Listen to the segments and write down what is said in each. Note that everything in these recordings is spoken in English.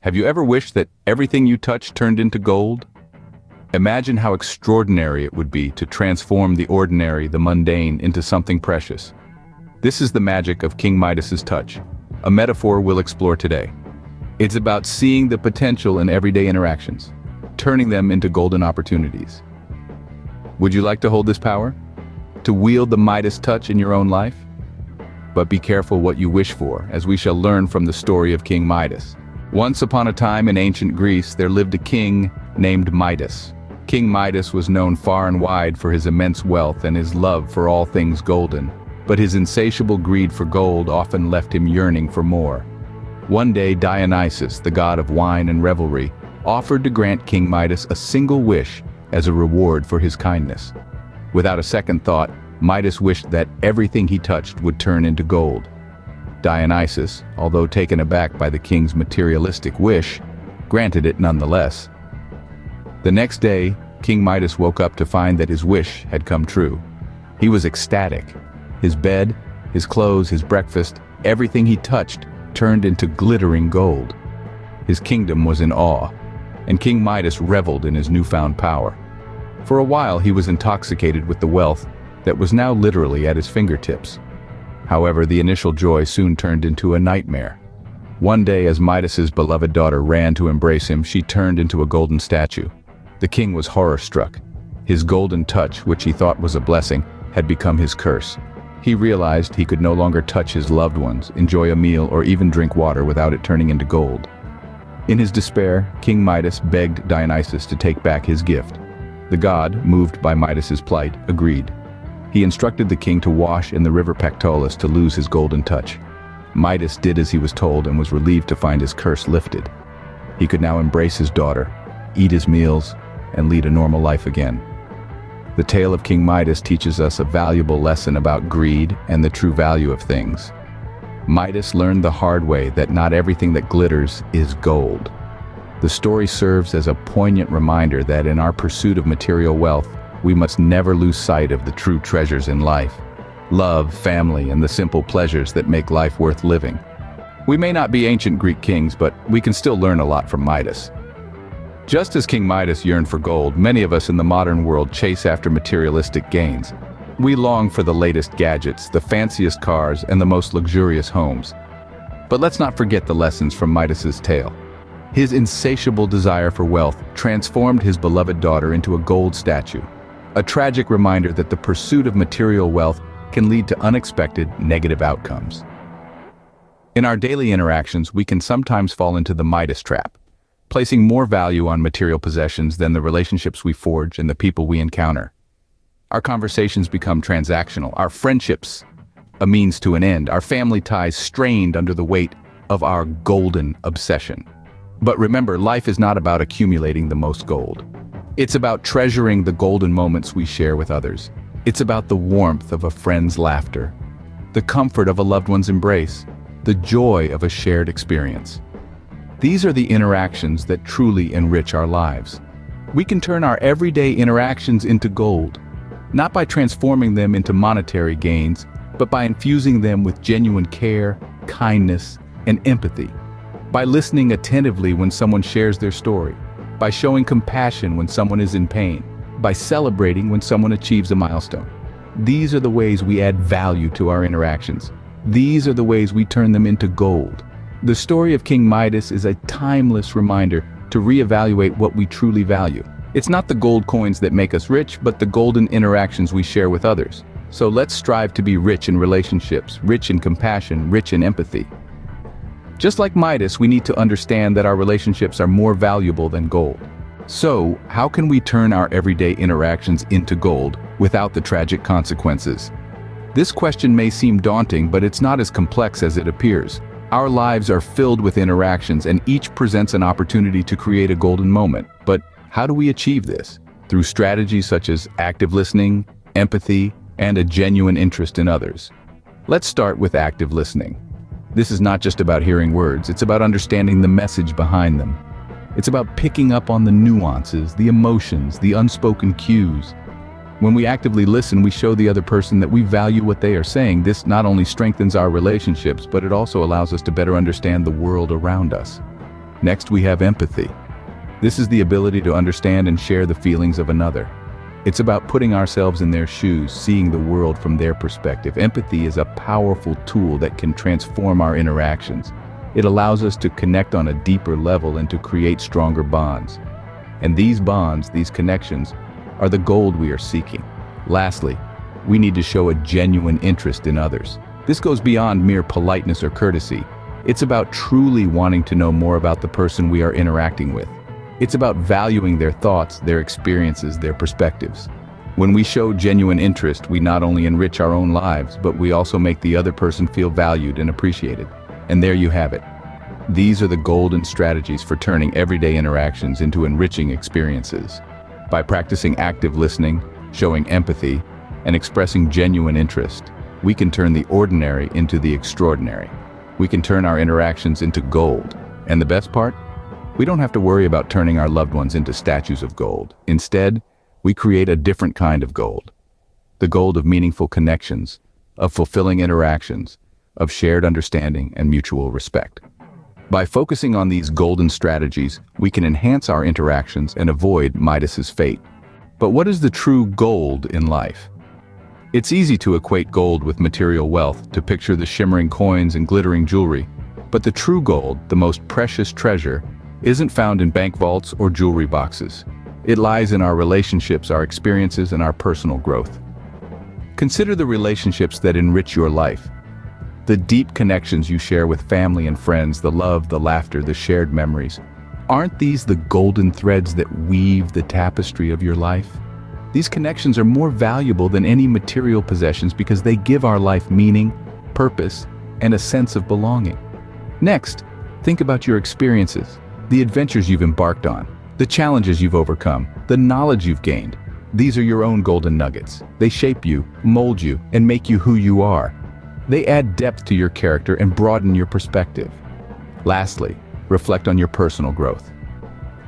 Have you ever wished that everything you touch turned into gold? Imagine how extraordinary it would be to transform the ordinary, the mundane, into something precious. This is the magic of King Midas's touch, a metaphor we'll explore today. It's about seeing the potential in everyday interactions, turning them into golden opportunities. Would you like to hold this power? To wield the Midas touch in your own life? But be careful what you wish for, as we shall learn from the story of King Midas. Once upon a time in ancient Greece, there lived a king named Midas. King Midas was known far and wide for his immense wealth and his love for all things golden, but his insatiable greed for gold often left him yearning for more. One day, Dionysus, the god of wine and revelry, offered to grant King Midas a single wish as a reward for his kindness. Without a second thought, Midas wished that everything he touched would turn into gold. Dionysus, although taken aback by the king's materialistic wish, granted it nonetheless. The next day, King Midas woke up to find that his wish had come true. He was ecstatic. His bed, his clothes, his breakfast, everything he touched turned into glittering gold. His kingdom was in awe, and King Midas reveled in his newfound power. For a while, he was intoxicated with the wealth that was now literally at his fingertips. However, the initial joy soon turned into a nightmare. One day, as Midas's beloved daughter ran to embrace him, she turned into a golden statue. The king was horror-struck. His golden touch, which he thought was a blessing, had become his curse. He realized he could no longer touch his loved ones, enjoy a meal, or even drink water without it turning into gold. In his despair, King Midas begged Dionysus to take back his gift. The god, moved by Midas's plight, agreed. He instructed the king to wash in the river Pactolus to lose his golden touch. Midas did as he was told and was relieved to find his curse lifted. He could now embrace his daughter, eat his meals, and lead a normal life again. The tale of King Midas teaches us a valuable lesson about greed and the true value of things. Midas learned the hard way that not everything that glitters is gold. The story serves as a poignant reminder that in our pursuit of material wealth, we must never lose sight of the true treasures in life: love, family, and the simple pleasures that make life worth living. We may not be ancient Greek kings, but we can still learn a lot from Midas. Just as King Midas yearned for gold, many of us in the modern world chase after materialistic gains. We long for the latest gadgets, the fanciest cars, and the most luxurious homes. But let's not forget the lessons from Midas's tale. His insatiable desire for wealth transformed his beloved daughter into a gold statue. A tragic reminder that the pursuit of material wealth can lead to unexpected negative outcomes. In our daily interactions, we can sometimes fall into the Midas trap, placing more value on material possessions than the relationships we forge and the people we encounter. Our conversations become transactional, our friendships a means to an end, our family ties strained under the weight of our golden obsession. But remember, life is not about accumulating the most gold. It's about treasuring the golden moments we share with others. It's about the warmth of a friend's laughter, the comfort of a loved one's embrace, the joy of a shared experience. These are the interactions that truly enrich our lives. We can turn our everyday interactions into gold, not by transforming them into monetary gains, but by infusing them with genuine care, kindness, and empathy. By listening attentively when someone shares their story, by showing compassion when someone is in pain, by celebrating when someone achieves a milestone. These are the ways we add value to our interactions. These are the ways we turn them into gold. The story of King Midas is a timeless reminder to reevaluate what we truly value. It's not the gold coins that make us rich, but the golden interactions we share with others. So let's strive to be rich in relationships, rich in compassion, rich in empathy. Just like Midas, we need to understand that our relationships are more valuable than gold. So, how can we turn our everyday interactions into gold without the tragic consequences? This question may seem daunting, but it's not as complex as it appears. Our lives are filled with interactions, and each presents an opportunity to create a golden moment. But how do we achieve this? Through strategies such as active listening, empathy, and a genuine interest in others. Let's start with active listening. This is not just about hearing words, it's about understanding the message behind them. It's about picking up on the nuances, the emotions, the unspoken cues. When we actively listen, we show the other person that we value what they are saying. This not only strengthens our relationships, but it also allows us to better understand the world around us. Next, we have empathy. This is the ability to understand and share the feelings of another. It's about putting ourselves in their shoes, seeing the world from their perspective. Empathy is a powerful tool that can transform our interactions. It allows us to connect on a deeper level and to create stronger bonds. And these bonds, these connections, are the gold we are seeking. Lastly, we need to show a genuine interest in others. This goes beyond mere politeness or courtesy. It's about truly wanting to know more about the person we are interacting with. It's about valuing their thoughts, their experiences, their perspectives. When we show genuine interest, we not only enrich our own lives, but we also make the other person feel valued and appreciated. And there you have it. These are the golden strategies for turning everyday interactions into enriching experiences. By practicing active listening, showing empathy, and expressing genuine interest, we can turn the ordinary into the extraordinary. We can turn our interactions into gold. And the best part? We don't have to worry about turning our loved ones into statues of gold. Instead, we create a different kind of gold. The gold of meaningful connections, of fulfilling interactions, of shared understanding and mutual respect. By focusing on these golden strategies, we can enhance our interactions and avoid Midas's fate. But what is the true gold in life? It's easy to equate gold with material wealth, to picture the shimmering coins and glittering jewelry. But the true gold, the most precious treasure, isn't found in bank vaults or jewelry boxes. It lies in our relationships, our experiences, and our personal growth. Consider the relationships that enrich your life. The deep connections you share with family and friends, the love, the laughter, the shared memories. Aren't these the golden threads that weave the tapestry of your life? These connections are more valuable than any material possessions because they give our life meaning, purpose, and a sense of belonging. Next, think about your experiences, the adventures you've embarked on, the challenges you've overcome, the knowledge you've gained. These are your own golden nuggets. They shape you, mold you, and make you who you are. They add depth to your character and broaden your perspective. Lastly, reflect on your personal growth.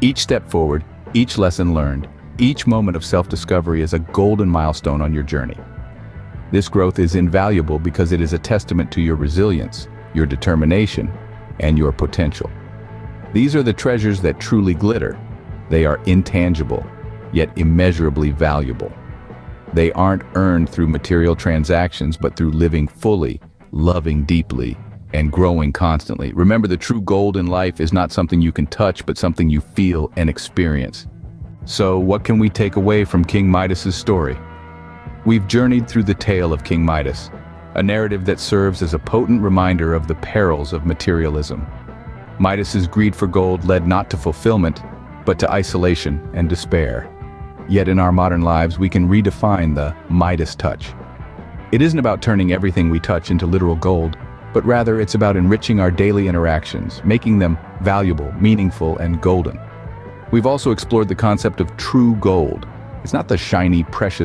Each step forward, each lesson learned, each moment of self-discovery is a golden milestone on your journey. This growth is invaluable because it is a testament to your resilience, your determination, and your potential. These are the treasures that truly glitter. They are intangible, yet immeasurably valuable. They aren't earned through material transactions, but through living fully, loving deeply, and growing constantly. Remember, the true gold in life is not something you can touch, but something you feel and experience. So, what can we take away from King Midas's story? We've journeyed through the tale of King Midas, a narrative that serves as a potent reminder of the perils of materialism. Midas's greed for gold led not to fulfillment, but to isolation and despair. Yet in our modern lives, we can redefine the Midas touch. It isn't about turning everything we touch into literal gold, but rather it's about enriching our daily interactions, making them valuable, meaningful, and golden. We've also explored the concept of true gold. It's not the shiny, precious